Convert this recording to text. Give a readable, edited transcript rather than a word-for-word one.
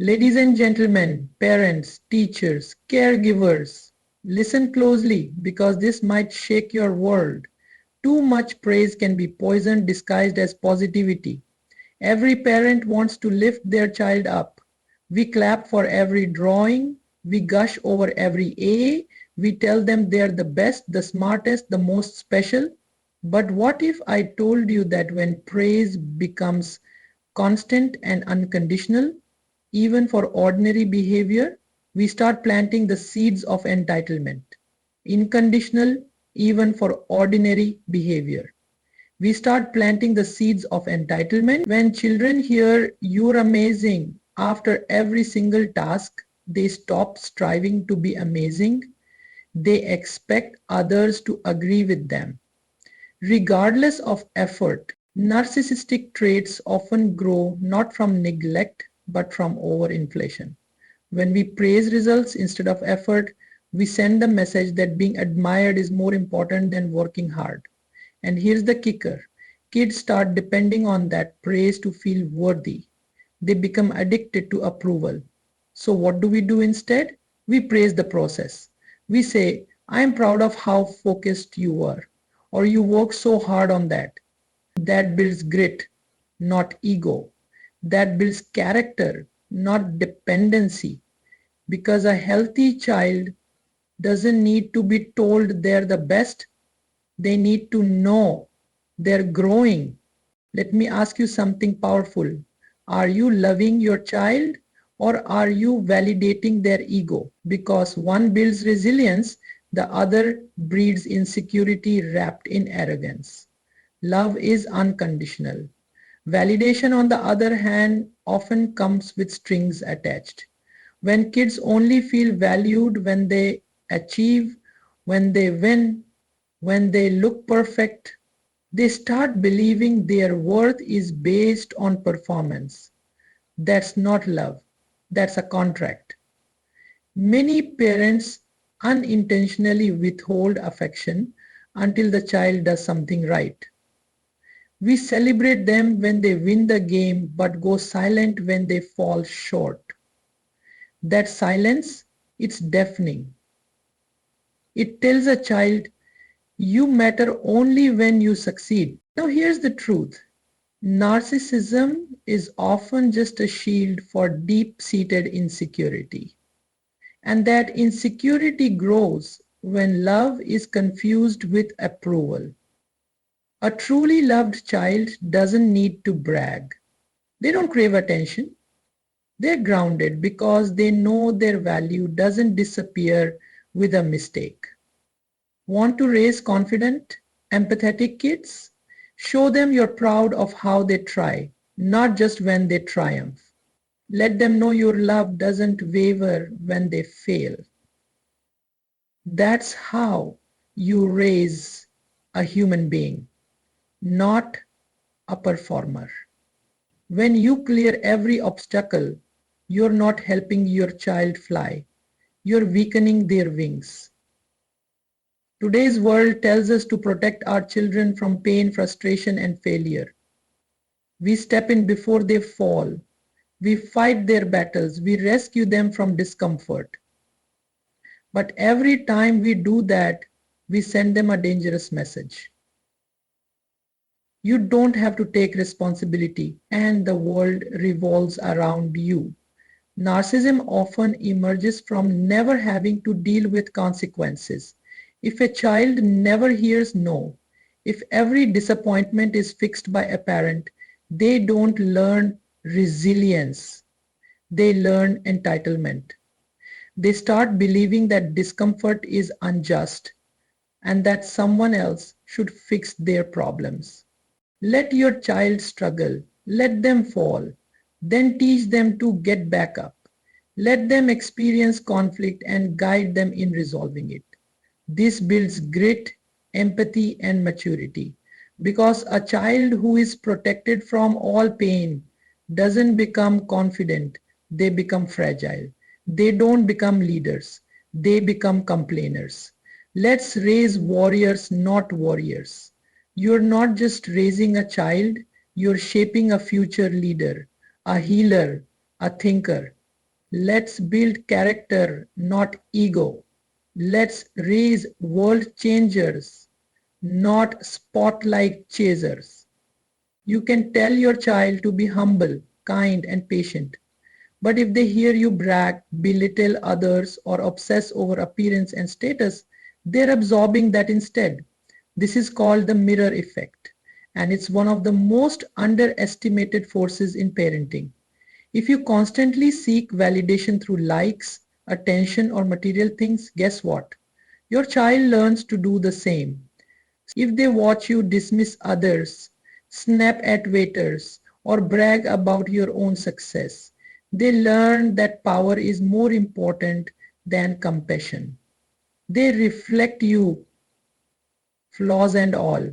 Ladies and gentlemen, parents, teachers, caregivers, listen closely because this might shake your world. Too much praise can be poison disguised as positivity. Every parent wants to lift their child up. We clap for every drawing, we gush over every A, we tell them they're the best, the smartest, the most special. But what if I told you that when praise becomes constant and unconditional, even for ordinary behavior, we start planting the seeds of entitlement. Unconditional, even for ordinary behavior. We start planting the seeds of entitlement. When children hear you're amazing after every single task, they stop striving to be amazing. They expect others to agree with them. Regardless of effort, narcissistic traits often grow not from neglect but from overinflation. When we praise results instead of effort, we send the message that being admired is more important than working hard. And here's the kicker. Kids start depending on that praise to feel worthy. They become addicted to approval. So what do we do instead? We praise the process. We say, I am proud of how focused you were, or you worked so hard on that. That builds grit, not ego. That builds character, not dependency. Because a healthy child doesn't need to be told they're the best. They need to know they're growing. Let me ask you something powerful. Are you loving your child or are you validating their ego? Because one builds resilience, the other breeds insecurity wrapped in arrogance. Love is unconditional. Validation, on the other hand, often comes with strings attached. When kids only feel valued when they achieve, when they win, when they look perfect, they start believing their worth is based on performance. That's not love. That's a contract. Many parents unintentionally withhold affection until the child does something right. We celebrate them when they win the game but go silent when they fall short. That silence, it's deafening. It tells a child, you matter only when you succeed. Now here's the truth. Narcissism is often just a shield for deep-seated insecurity. And that insecurity grows when love is confused with approval. A truly loved child doesn't need to brag. They don't crave attention. They're grounded because they know their value doesn't disappear with a mistake. Want to raise confident, empathetic kids? Show them you're proud of how they try, not just when they triumph. Let them know your love doesn't waver when they fail. That's how you raise a human being, not a performer. When you clear every obstacle, you're not helping your child fly. You're weakening their wings. Today's world tells us to protect our children from pain, frustration, and failure. We step in before they fall. We fight their battles. We rescue them from discomfort. But every time we do that, we send them a dangerous message. You don't have to take responsibility, and the world revolves around you. Narcissism often emerges from never having to deal with consequences. If a child never hears no, if every disappointment is fixed by a parent, they don't learn resilience. They learn entitlement. They start believing that discomfort is unjust and that someone else should fix their problems. Let your child struggle. Let them fall. Then teach them to get back up. Let them experience conflict and guide them in resolving it. This builds grit, empathy, and maturity. Because a child who is protected from all pain doesn't become confident, they become fragile. They don't become leaders, they become complainers. Let's raise warriors, not warriors. You're not just raising a child, you're shaping a future leader, a healer, a thinker. Let's build character, not ego. Let's raise world changers, not spotlight chasers. You can tell your child to be humble, kind, and patient. But if they hear you brag, belittle others, or obsess over appearance and status, they're absorbing that instead. This is called the mirror effect, and it's one of the most underestimated forces in parenting. If you constantly seek validation through likes, attention, or material things, guess what? Your child learns to do the same. If they watch you dismiss others, snap at waiters, or brag about your own success, they learn that power is more important than compassion. They reflect you, flaws and all.